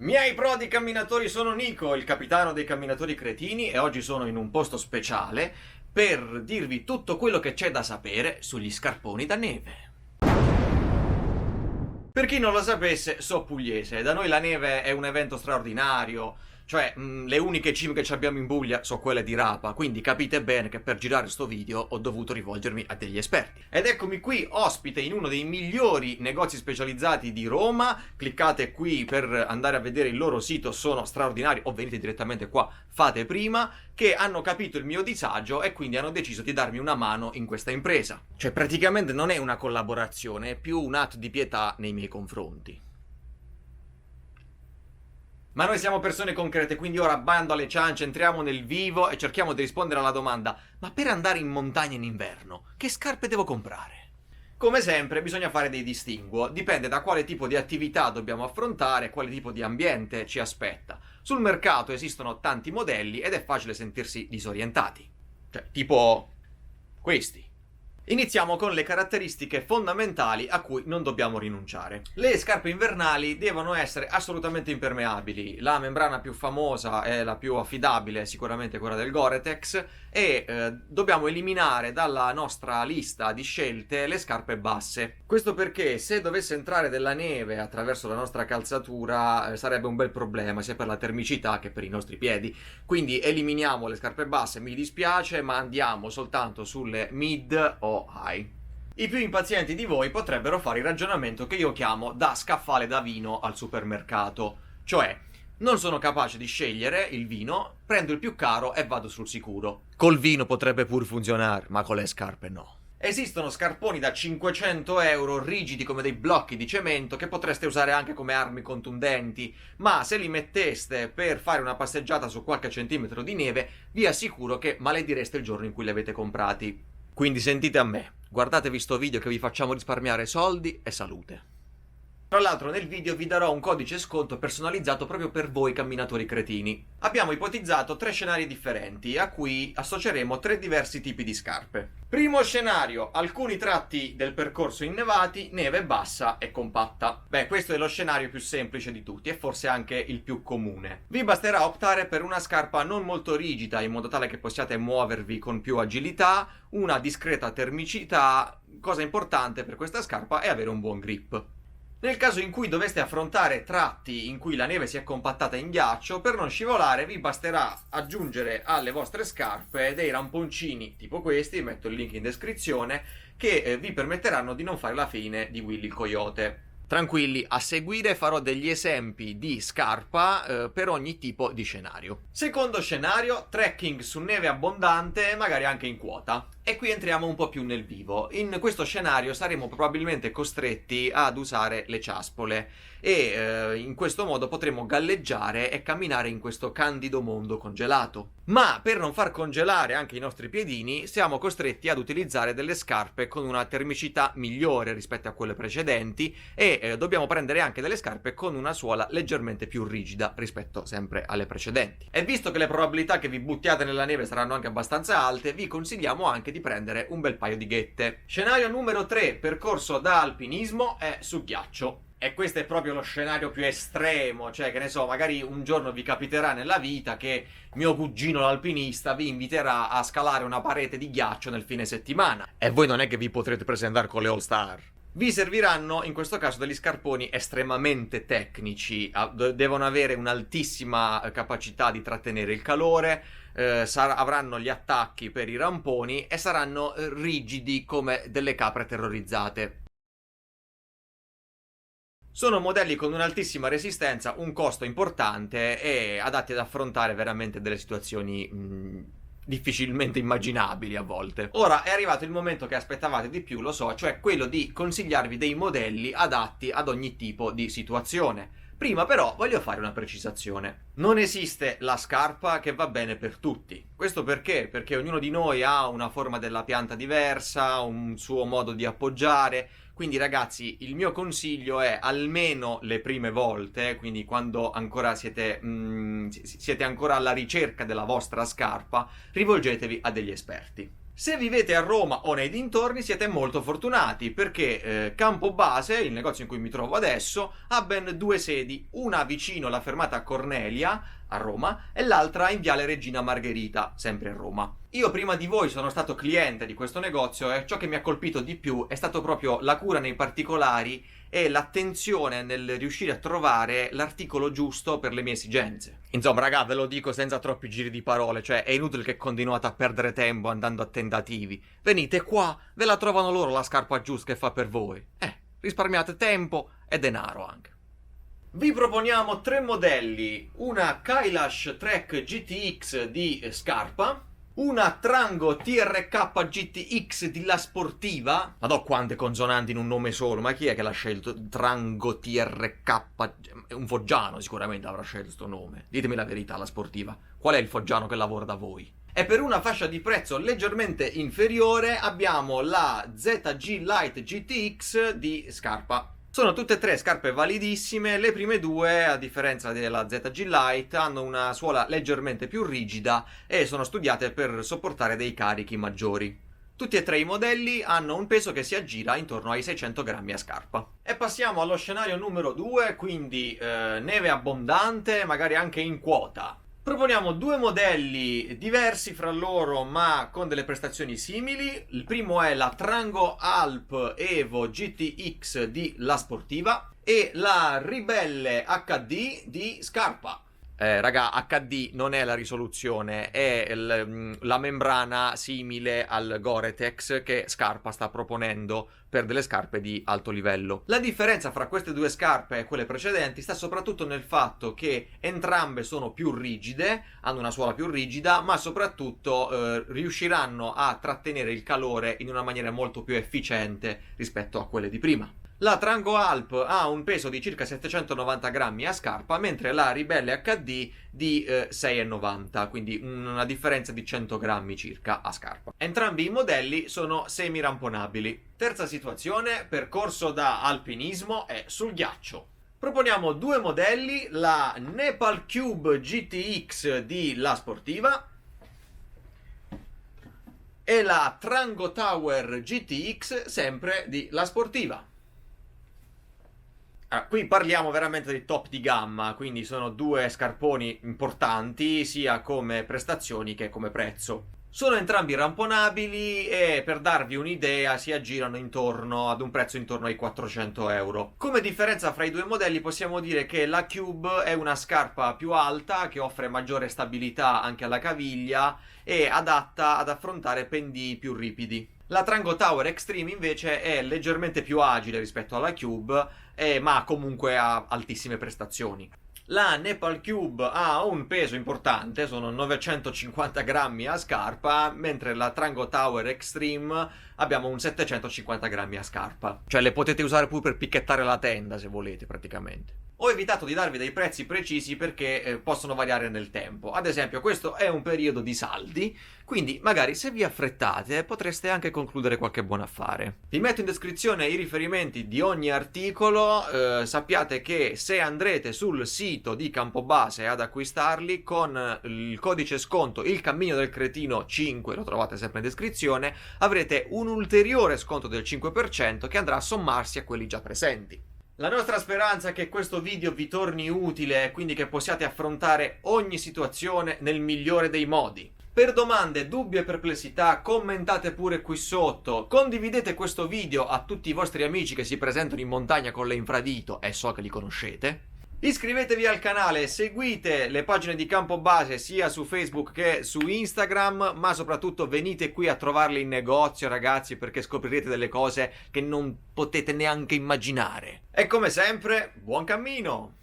Miei prodi camminatori, sono Nico, il capitano dei camminatori cretini, e oggi sono in un posto speciale per dirvi tutto quello che c'è da sapere sugli scarponi da neve. Per chi non lo sapesse, so pugliese, da noi la neve è un evento straordinario, cioè le uniche cime che abbiamo in Puglia sono quelle di Rapa, quindi capite bene che per girare sto video ho dovuto rivolgermi a degli esperti. Ed eccomi qui, ospite in uno dei migliori negozi specializzati di Roma. Cliccate qui per andare a vedere il loro sito, sono straordinari, o venite direttamente qua, fate prima, che hanno capito il mio disagio e quindi hanno deciso di darmi una mano in questa impresa. Cioè praticamente non è una collaborazione, è più un atto di pietà nei miei confronti. Ma noi siamo persone concrete, quindi ora bando alle ciance, entriamo nel vivo e cerchiamo di rispondere alla domanda: ma per andare in montagna in inverno, che scarpe devo comprare? Come sempre bisogna fare dei distinguo, dipende da quale tipo di attività dobbiamo affrontare, quale tipo di ambiente ci aspetta. Sul mercato esistono tanti modelli ed è facile sentirsi disorientati. Cioè, tipo questi. Iniziamo con le caratteristiche fondamentali a cui non dobbiamo rinunciare. Le scarpe invernali devono essere assolutamente impermeabili. La membrana più famosa e la più affidabile è sicuramente quella del Gore-Tex e dobbiamo eliminare dalla nostra lista di scelte le scarpe basse. Questo perché se dovesse entrare della neve attraverso la nostra calzatura sarebbe un bel problema sia per la termicità che per i nostri piedi. Quindi eliminiamo le scarpe basse, mi dispiace, ma andiamo soltanto sulle mid o high. I più impazienti di voi potrebbero fare il ragionamento che io chiamo da scaffale da vino al supermercato, cioè non sono capace di scegliere il vino, prendo il più caro e vado sul sicuro. Col vino potrebbe pur funzionare, ma con le scarpe no. Esistono scarponi da 500 euro rigidi come dei blocchi di cemento che potreste usare anche come armi contundenti, ma se li metteste per fare una passeggiata su qualche centimetro di neve vi assicuro che maledireste il giorno in cui li avete comprati. Quindi sentite a me, guardatevi sto video che vi facciamo risparmiare soldi e salute. Tra l'altro nel video vi darò un codice sconto personalizzato proprio per voi camminatori cretini. Abbiamo ipotizzato 3 scenari differenti a cui associeremo 3 diversi tipi di scarpe. Primo scenario: alcuni tratti del percorso innevati, neve bassa e compatta. Beh, questo è lo scenario più semplice di tutti e forse anche il più comune. Vi basterà optare per una scarpa non molto rigida in modo tale che possiate muovervi con più agilità, una discreta termicità. Cosa importante per questa scarpa è avere un buon grip. Nel caso in cui doveste affrontare tratti in cui la neve si è compattata in ghiaccio, per non scivolare vi basterà aggiungere alle vostre scarpe dei ramponcini tipo questi, metto il link in descrizione, che vi permetteranno di non fare la fine di Willy il Coyote. Tranquilli, a seguire farò degli esempi di scarpa per ogni tipo di scenario. Secondo scenario: trekking su neve abbondante, magari anche in quota. E qui entriamo un po' più nel vivo. In questo scenario saremo probabilmente costretti ad usare le ciaspole e in questo modo potremo galleggiare e camminare in questo candido mondo congelato. Ma per non far congelare anche i nostri piedini siamo costretti ad utilizzare delle scarpe con una termicità migliore rispetto a quelle precedenti e dobbiamo prendere anche delle scarpe con una suola leggermente più rigida rispetto sempre alle precedenti. E visto che le probabilità che vi buttiate nella neve saranno anche abbastanza alte, vi consigliamo anche di prendere un bel paio di ghette. Scenario numero 3: percorso da alpinismo è su ghiaccio. E questo è proprio lo scenario più estremo, cioè che ne so, magari un giorno vi capiterà nella vita che mio cugino l'alpinista vi inviterà a scalare una parete di ghiaccio nel fine settimana e voi non è che vi potrete presentare con le All Star. Vi serviranno in questo caso degli scarponi estremamente tecnici, devono avere un'altissima capacità di trattenere il calore, avranno gli attacchi per i ramponi e saranno rigidi come delle capre terrorizzate. Sono modelli con un'altissima resistenza, un costo importante e adatti ad affrontare veramente delle situazioni difficilmente immaginabili a volte. Ora è arrivato il momento che aspettavate di più, lo so, cioè quello di consigliarvi dei modelli adatti ad ogni tipo di situazione. Prima però voglio fare una precisazione. Non esiste la scarpa che va bene per tutti. Questo perché? Perché ognuno di noi ha una forma della pianta diversa, un suo modo di appoggiare. Quindi ragazzi, il mio consiglio è almeno le prime volte, quindi quando ancora siete ancora alla ricerca della vostra scarpa, rivolgetevi a degli esperti. Se vivete a Roma o nei dintorni siete molto fortunati perché Campobase, il negozio in cui mi trovo adesso, ha ben 2 sedi, una vicino alla fermata Cornelia a Roma e l'altra in Viale Regina Margherita, sempre a Roma. Io prima di voi sono stato cliente di questo negozio e ciò che mi ha colpito di più è stato proprio la cura nei particolari e l'attenzione nel riuscire a trovare l'articolo giusto per le mie esigenze. Insomma, raga, ve lo dico senza troppi giri di parole, cioè è inutile che continuate a perdere tempo andando a tentativi. Venite qua, ve la trovano loro la scarpa giusta che fa per voi. Risparmiate tempo e denaro anche. Vi proponiamo 3 modelli, una Kailash Trek GTX di scarpa, una Trango TRK GTX di La Sportiva. Madò, quante consonanti in un nome solo, ma chi è che l'ha scelto? Trango TRK, un foggiano sicuramente avrà scelto sto nome. Ditemi la verità, La Sportiva, qual è il foggiano che lavora da voi? E per una fascia di prezzo leggermente inferiore abbiamo la ZG Lite GTX di scarpa. Sono tutte e 3 scarpe validissime, le prime 2, a differenza della ZG Lite, hanno una suola leggermente più rigida e sono studiate per sopportare dei carichi maggiori. Tutti e 3 i modelli hanno un peso che si aggira intorno ai 600 grammi a scarpa. E passiamo allo scenario numero 2, quindi neve abbondante, magari anche in quota. Proponiamo 2 modelli diversi fra loro ma con delle prestazioni simili. Il primo è la Trango Alp Evo GTX di La Sportiva e la Ribelle HD di scarpa. Raga, HD non è la risoluzione, è la membrana simile al Gore-Tex che Scarpa sta proponendo per delle scarpe di alto livello. La differenza fra queste 2 scarpe e quelle precedenti sta soprattutto nel fatto che entrambe sono più rigide, hanno una suola più rigida, ma soprattutto riusciranno a trattenere il calore in una maniera molto più efficiente rispetto a quelle di prima. La Trango Alp ha un peso di circa 790 grammi a scarpa, mentre la Ribelle HD di 6,90, quindi una differenza di 100 grammi circa a scarpa. Entrambi i modelli sono semi-ramponabili. Terza situazione, percorso da alpinismo e sul ghiaccio. Proponiamo 2 modelli, la Nepal Cube GTX di La Sportiva e la Trango Tower GTX sempre di La Sportiva. Qui parliamo veramente di top di gamma, quindi sono 2 scarponi importanti sia come prestazioni che come prezzo. Sono entrambi ramponabili e per darvi un'idea si aggirano intorno ad un prezzo intorno ai 400 euro. Come differenza fra i 2 modelli possiamo dire che la Cube è una scarpa più alta che offre maggiore stabilità anche alla caviglia e adatta ad affrontare pendii più ripidi. La Trango Tower Extreme invece è leggermente più agile rispetto alla Cube, ma comunque ha altissime prestazioni. La Nepal Cube ha un peso importante, sono 950 grammi a scarpa, mentre la Trango Tower Extreme abbiamo un 750 grammi a scarpa. Cioè le potete usare pure per picchettare la tenda se volete praticamente. Ho evitato di darvi dei prezzi precisi perché possono variare nel tempo. Ad esempio, questo è un periodo di saldi, quindi magari se vi affrettate potreste anche concludere qualche buon affare. Vi metto in descrizione i riferimenti di ogni articolo, sappiate che se andrete sul sito di Campobase ad acquistarli con il codice sconto Il Cammino del Cretino 5, lo trovate sempre in descrizione, avrete un ulteriore sconto del 5% che andrà a sommarsi a quelli già presenti. La nostra speranza è che questo video vi torni utile e quindi che possiate affrontare ogni situazione nel migliore dei modi. Per domande, dubbi e perplessità commentate pure qui sotto, condividete questo video a tutti i vostri amici che si presentano in montagna con le infradito e so che li conoscete. Iscrivetevi al canale, seguite le pagine di Campobase sia su Facebook che su Instagram, ma soprattutto venite qui a trovarli in negozio ragazzi perché scoprirete delle cose che non potete neanche immaginare. E come sempre, buon cammino!